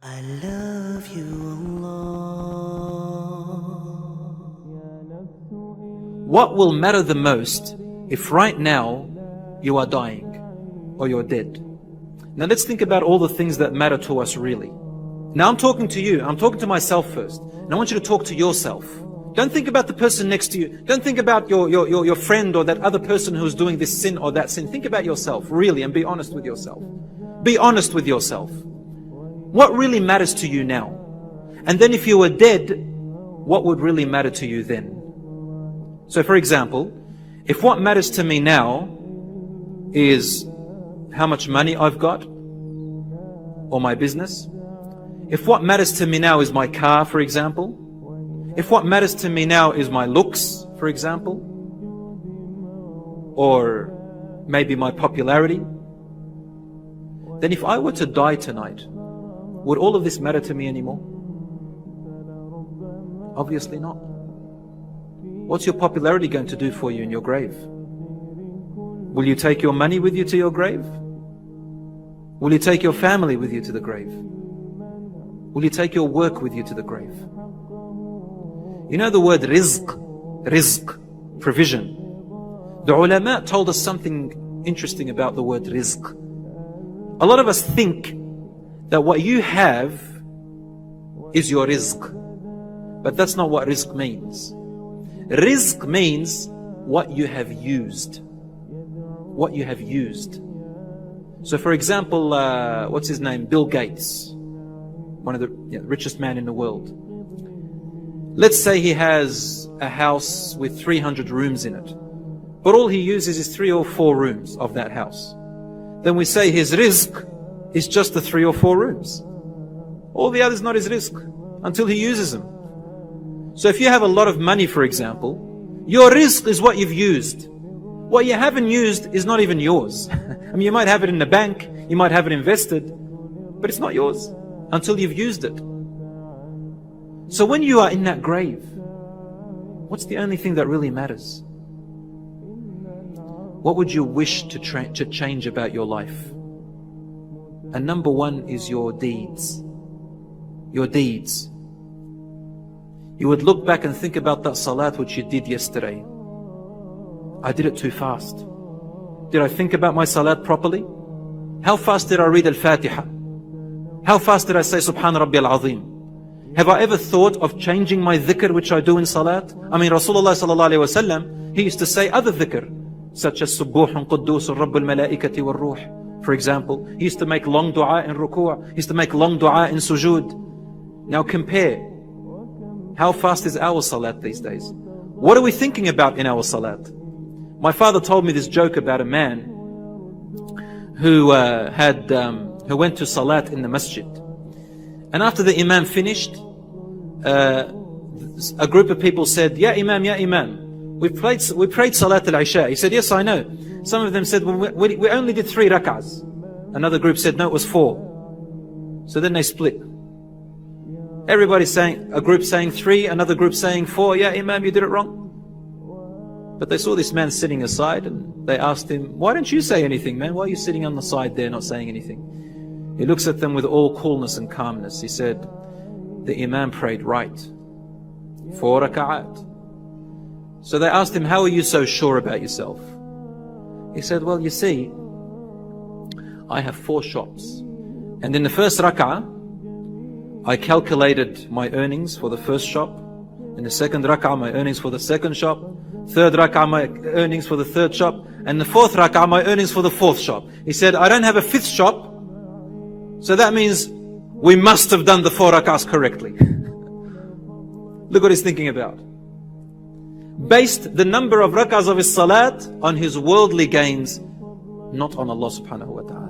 I love you, Allah. What will matter the most if right now you are dying or you're dead? Now let's think about all the things that matter to us really. Now I'm talking to you, I'm talking to myself first, and I want you to talk to yourself. Don't think about the person next to you. Don't think about your friend or that other person who's doing this sin or that sin. Think about yourself really and be honest with yourself. Be honest with yourself. What really matters to you now? And then if you were dead, what would really matter to you then? So for example, if what matters to me now is how much money I've got or my business, if what matters to me now is my car, for example, if what matters to me now is my looks, for example, or maybe my popularity, then if I were to die tonight, would all of this matter to me anymore? Obviously not. What's your popularity going to do for you in your grave? Will you take your money with you to your grave? Will you take your family with you to the grave? Will you take your work with you to the grave? You know the word rizq, provision. The ulama told us something interesting about the word rizq. A lot of us think that what you have is your rizq. But that's not what rizq means. Rizq means what you have used. What you have used. So for example, what's his name? Bill Gates. One of the richest man in the world. Let's say he has a house with 300 rooms in it. But all he uses is 3 or 4 rooms of that house. Then we say his rizq is just the 3 or 4 rooms. All the others not his rizq until he uses them. So if you have a lot of money, for example, your rizq is what you've used. What you haven't used is not even yours. I mean, you might have it in the bank, you might have it invested, but it's not yours until you've used it. So when you are in that grave, what's the only thing that really matters? What would you wish to change about your life? And number one is your deeds. Your deeds. You would look back and think about that salat which you did yesterday. I did it too fast. Did I think about my salat properly? How fast did I read Al-Fatiha? How fast did I say Subhan Rabbi Al-Azim? Have I ever thought of changing my dhikr which I do in salat? I mean, Rasulullah sallallahu alayhi wa sallam, he used to say other dhikr, such as Subbuhun Quddusun Rabbul Malaikati wal Ruh. For example, he used to make long dua in ruku', he used to make long dua in sujood. Now compare, how fast is our salat these days? What are we thinking about in our salat? My father told me this joke about a man who went to salat in the masjid. And after the imam finished, a group of people said, Ya Imam, Ya Imam, we prayed Salat al-Isha. He said, yes, I know. Some of them said, well, we only did 3 rak'ahs. Another group said, no, it was 4. So then they split. Everybody saying, a group saying 3, another group saying 4. Yeah, Imam, you did it wrong. But they saw this man sitting aside and they asked him, why don't you say anything, man? Why are you sitting on the side there not saying anything? He looks at them with all coolness and calmness. He said, the Imam prayed right. 4 rak'at. So they asked him, how are you so sure about yourself? He said, well, you see, I have 4 shops. And in the first rak'ah, I calculated my earnings for the first shop. In the second rak'ah, my earnings for the second shop. Third rak'ah, my earnings for the third shop. And the fourth rak'ah, my earnings for the fourth shop. He said, I don't have a 5th shop. So that means we must have done the 4 rak'ahs correctly. Look what he's thinking about. Based the number of rak'ahs of his salat on his worldly gains, not on Allah subhanahu wa ta'ala.